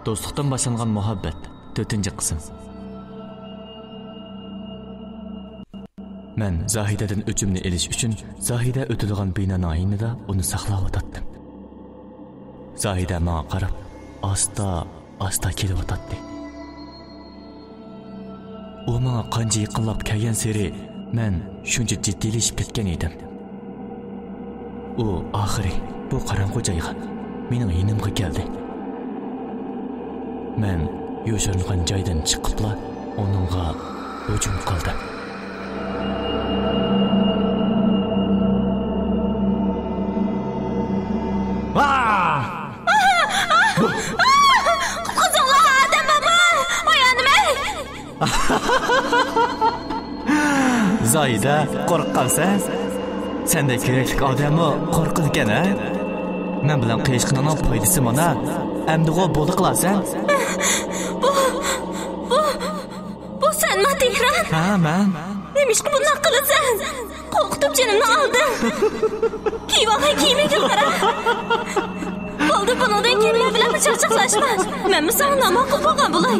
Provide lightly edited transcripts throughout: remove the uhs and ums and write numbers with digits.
Do'stlikdan boshlangan muhabbat 4-qism. Men Zahidadan o'chimni elish uchun Zahida o'tilgan binoning aynida uni saqlab o'tdim. Zahida menga qarab, asta kelib o'tdi. U menga qancha yaqinlab kelgan sari men shuncha jiddiylashib ketgan edim. U oxiri bu qorong'u joyga mening yonimga keldi. Men yo'shiringan joydan chiqibla uningga hujum qildim. Quzinglar adam baba, oyanmay. Zahida, qo'rqqansan? Senda kerakli odammi qo'rqir ekan-a? Men bilan qiyishqinning foydasi mana. Endi o bo'ldi qilasan? Bu sen mi Tehran? Ha, men. Nemishki bunday qilasan? Qo'rqitib jonimni oldin. Kiyimiga qara. Bo'ldi, bundan keyin men bilan charchaqlashma. Men misol nima qilib bo'lgan bo'lay?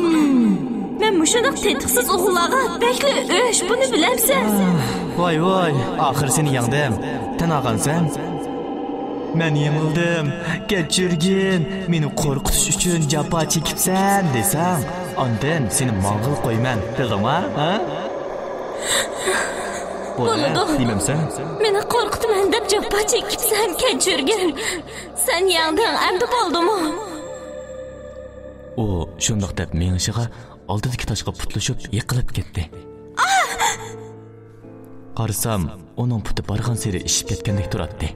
Men mushundoq tetiqsiz o'g'illarga bekli o'sh, buni bilamsan. Voy, oxir seni yangdim. Tanag'ansan? Men yengildim. Kechirgin. Meni qo'rqitish uchun jafo chekibsan desam, ondan seni mang'il qo'yman. Bildingmi, ha? Bo'ldi. Demamsan? Meni qo'rqitman deb jafo chekibsan, kechirgin. Sen yangding, endi bo'ldimi? U shundoq deb mengishiga oldidagi toshga putlashib yiqilib ketdi. Qarasam, uning puti bargan sari ishib ketgandek turadi.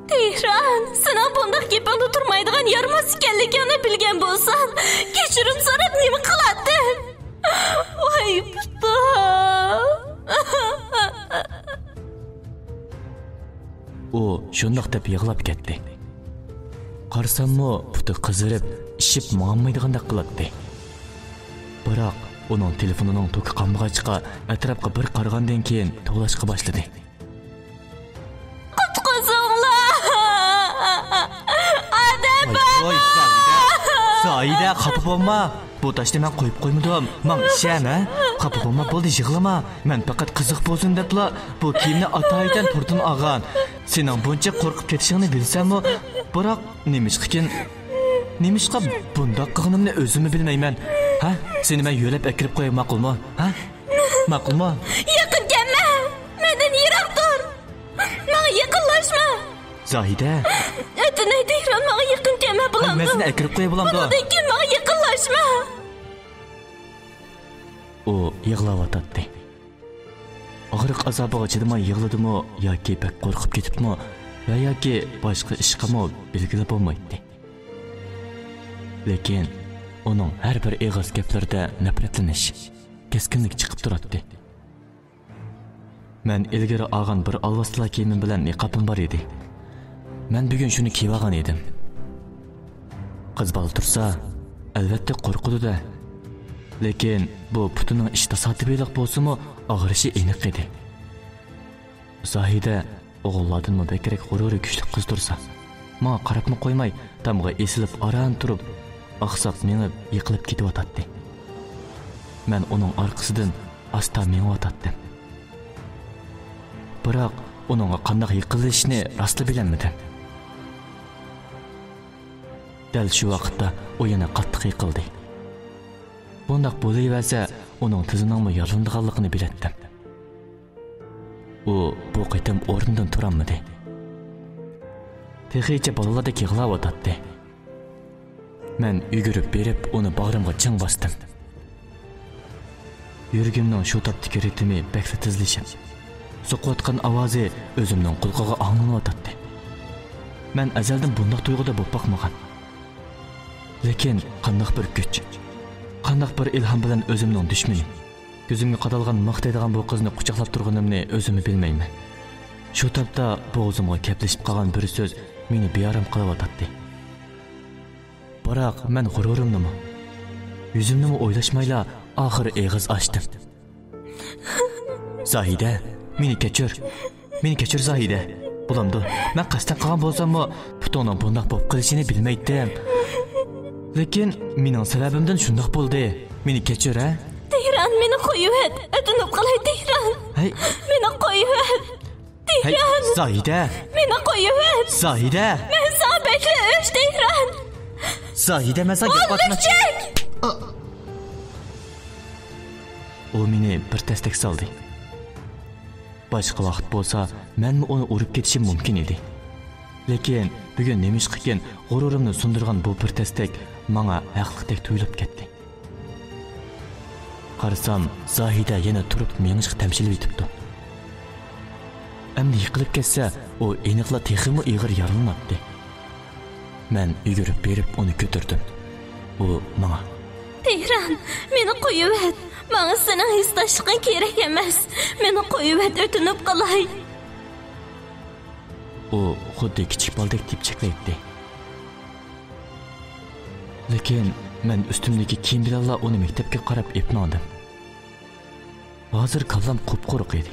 Tehran, sen bundoq gapingda turmaydigan yarmas ekanligini bilgan bo'lsan, kechirim so'rab nima qilading? Voy putim. U shundoq deb yig'lab ketdi. Qarsammi, puti qizirib, ishib mo'ammaydigandek qiladi. Biroq uning telefonining to'ki qamg'achqa atrofga bir qaragandan keyin to'lashga boshladi. Voy Zahida, xafa bo'lma. Bu toshni men qo'yib qo'ymadim. Men ishana, xafa bo'lma, bo'ldi, yig'lama. Men faqat qiziq bo'lsin debla bu kiyimni atoyidan turdim olgan. Sening buncha qo'rqib ketishingni bilsam-mu, biroq nimishqa bundoq qilganimni o'zimni bilmayman. Ha? Seni men yo'lab akirib qo'yay, ma'qulmi? Ha? Ma'qulmi? Yaqin kelma. Mendan yiroq tur. Menga yaqinlashma. Zahida. Aytnay Tehran, menga yaqin kelma bo'lamdi. Men seni akirib qo'yay bo'lamdi. Bundan keyin menga yaqinlashma. U yig'layotdi. Og'riq azobiga chidamay yig'ladimi yoki pek qo'rqib ketibmi va yoki boshqa ishqami belgilab bo'lmaydi. Lekin uning har bir eg'iz gaplarida nafratlanish, keskinlik chiqib turadi. Men ilgari olgan bir alvasla kiyimim bilan niqobim bor edi. Men bugun shuni kiyib olgan edim. Qiz bola tursa, albatta qo'rqudi-da. Lekin bu putining ish tasodifilik bo'lsa-mu, og'rishi aniq edi. Zahida o'g'illardan bekrak g'ururi kuchli qiz tursa, menga qarabmi qo'ymay, tamg'a esilib aran turib, oqsoq menib yiqilib ketib o'tadi. Men uning orqasidan asta menib o'tdim. Biroq uningga qanday yiqilishni rostla bilmadim. Dal shu vaqtda u yana qattiq yiqildi. Bundaq bo'laversa, uning tizining yaralanganligini biletdim. U bu qitim o'rnidan turolmadi. Texicha bolalardek yig'lab o'tadi. Men yugurib berib, uni bag'rimga ching bosdim. Yuragimning shu topdagi ritmi beksa tezlashib, so'qayotgan ovozi o'zimning qulog'iga anglanayotdi. Men azaldan bundoq tuyg'uda bo'lib boqmagan. Lekin qanday bir kuch, qanday bir ilhom bilan o'zimning dushmanim, ko'zimga qadalgan maqtaydigan bu qizni quchoqlab turganimni o'zimni bilmayman. Shu topda bo'g'zimga kaplashib qolgan bir so'z meni bearam qilayotdi. Biroq men g'ururimni, yuzimni o'ylashmayla oxiri eg'iz ochdim. Zahida, meni kechir Zahida. Bulamdi. Men qasdan qilgan bo'lsam-mu, putoning bundoq bo'lib qolishini bilmaydim. Lekin mening sababimdan shundoq bo'ldi. Meni kechir, ha? Tehran, meni qo'yib, o'tinib qolay Tehran. Hey, Meni qo'yib. Tehran. Zohida. Meni qo'yib. Zohida. Men sen bekle o'sh Tehran. Zohida, men senga Olmishchak. U meni bir tasdak soldi. Boshqa vaqt bo'lsa, men uni urib ketishim mumkin edi. Lekin bugun nima ish qilgan g'ururimni sundirgan bu bir tasdak menga haqliqdek tuyulib ketdi. Qarasam, Zohida yana turib menga tamshilib yetibdi. Endi yiqilib ketsa, u aniqla texmi ig'ir yaralanibdi. Men yugurib berib uni ko'tardim. U menga: Tehran, meni qo'yib. Menga sening hissdashliging kerak emas. Meni qo'yib o'tinib qolay. U xuddi kichik boldek tipchaklaydi. Lekin men ustimdagi kiyim bilan uni maktabga qarab epmandim. Hozir kallam qop-quruq edi.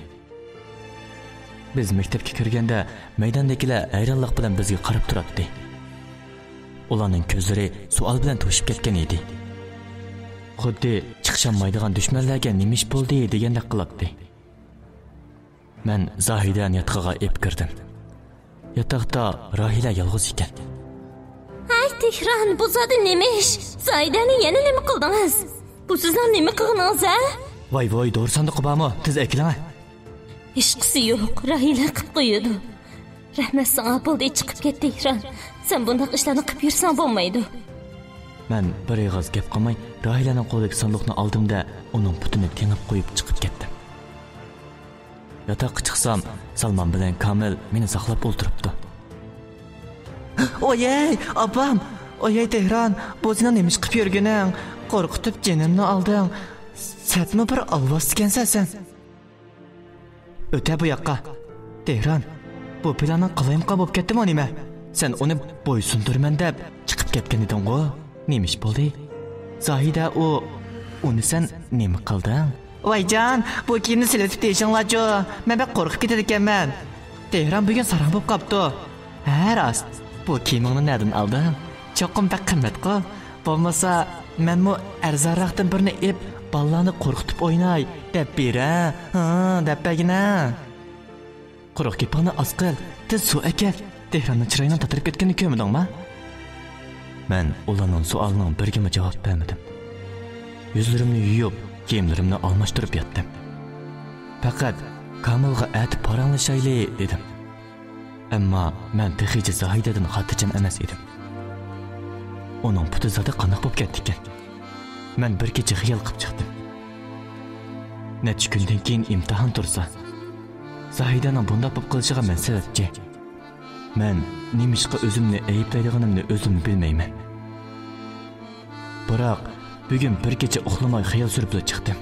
Biz maktabga kirganda maydondagilar hayronlik bilan bizga qarab turibdi. Ularning ko'zlari savol bilan to'shib ketgan edi. Xuddi chiqishamaydigan dushmanlarga nima ish bo'ldi degandek qilibdi. Men Zohidani yotqiga ep kirdim. Yotoqda Rahila yolg'iz ekan. Ay Tehran, bu zodi nima ish? Zohidani yana nima qildingiz? Bu sizlar nima qildingiz, ha? Voy, doğrusan da qubamı, tez ekileme. Hech qisi yo'q, Rahila qilib qo'yadi. Rahmat sana bo'ldi chiqib ket Tehran. Sen bunday ishlarni qilib yursang bo'lmaydi. Men bir og'iz gap qilmay, Rahilaning qo'lidagi sanduqni oldimda uning putini tengib qo'yib chiqib ketdim. Yotoqqa chiqsam, Salman bilan Kamil meni saqlab o'ltiribdi. Oyey, opam, oyey Tehran, bu sening nima qilib yurganing? Qo'rqitib jinimni olding. Satma bir alvas ekansan sen. O'ta bu yoqqa. Tehran, bu planning qilayimqa bo'lib ketdimi nima? Sen uni bo'ysundirman deb chiqib ketgan eding-ku. Nima ish bo'ldi? Zohida uni sen nima qilding? Voyjon, bu kiyimni silib deyishinglar-ku. Men bek qo'rqib ketar ekanman. Tehran bugun sarang bo'lib qopti. Ha, rost. Bu kiyimingni nerdan olding? Cho'qim bek qimmat-ku. Bo'lmasa, menmi arzonroqdan birini ep ballarni qo'rqitib o'ynay deb bera. Ha, deb bagina. Quruq gapini asqil, tez suv akal. Tehranning chiroyini tatirib ketganini ko'mdingmi? Men ularning savolining birgina javob bermadim. Yuzlarimni yuyib, kiyimlarimni almashtirib yotdim. Faqat Kamilga aytib paranglashayli dedim. Ammo men texicha Zohidadan xotirjam emas edim. Uning puti zada qanaq bo'lib ketdi ekan. Men bir kecha xiyol qilib chiqdim. Necha kundan keyin imtihon tursa, Zohidaning bunday bo'lib qolishiga men sababchi. Men nimishqa o'zimni ayblaydiganimni o'zim bilmayman. Biroq bugun bir kecha uxlamay xiyol surib chiqdim.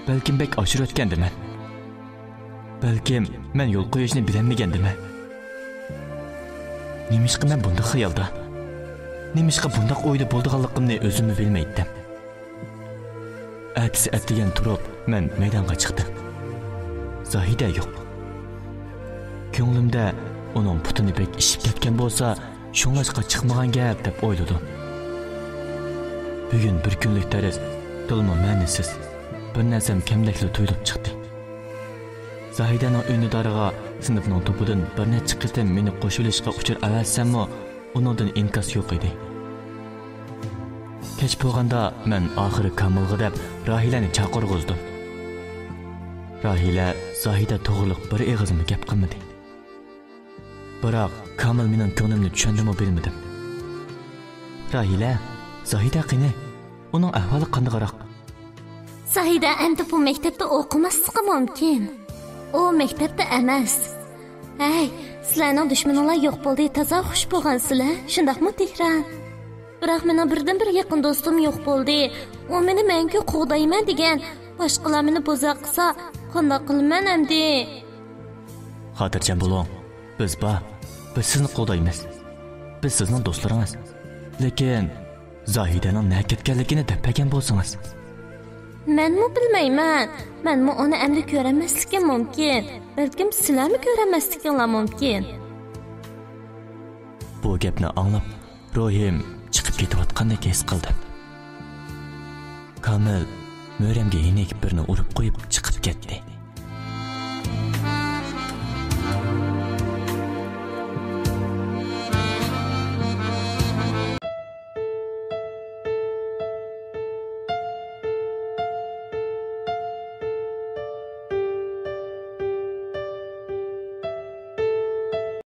Balkim bek oshirayotgandiman. Balkim men yo'l qo'yishni bilmagandiman. Nimishqa men bunday xiyolda, nimishqa bunday o'yda bo'lganligimni o'zimni bilmaydim. Atsi atdigan turib men maydonga chiqdim. Zohida yo'q. Ko'nglimda uning putini bek ishib ketgan bo'lsa, shunlashqa chiqmagan gap deb o'yladim. Bugun bir kunlik dars to'lma ma'nisiz, bir narsam kamdakli tuyulib chiqdi. Zohidaning o'yinidoriga sinfning to'pidan bir necha qitim meni qo'shilishga uchir avvalsammi, uningdan inkos yo'q edi. Kech bo'lganda men oxiri Kamilga deb Rahilani chaqirg'izdim. Rahila Zohida to'g'riliq bir eg'izimni gap qilmadi. Biroq Kamil mening ko'nglimni tushundimi bilmadim. Rahila, Zohida qani? Uning ahvoli qandayroq? Zohida endi bu maktabda o'qimasligi mumkin. U maktabda emas. Hey, sizlarning dushmaninglar yo'q bo'ldi, toza xush bo'lgansizlar. Shundaqmi Tehran? Biroq mening birdan bir yaqin do'stim yo'q bo'ldi. U meni menga qo'g'dayman degan, boshqalar meni bo'za qilsa, qanday qilaman endi? Xotirjam bo'ling. Biz sizni qo'g'daymiz. Biz sizning do'stlaringiz. Lekin Zohidaning nima ketganligini tapagan bo'lsangiz. Menmi bilmayman. Menmi uni endi ko'ramasligim mumkin. Balkim sizlarni ko'ramasliginglar mumkin. Bu gapni anglab, ruhim chiqib ketayotgandek his qildim. Kamil mo'ramga yenik birni urib qo'yib chiqib ketdi.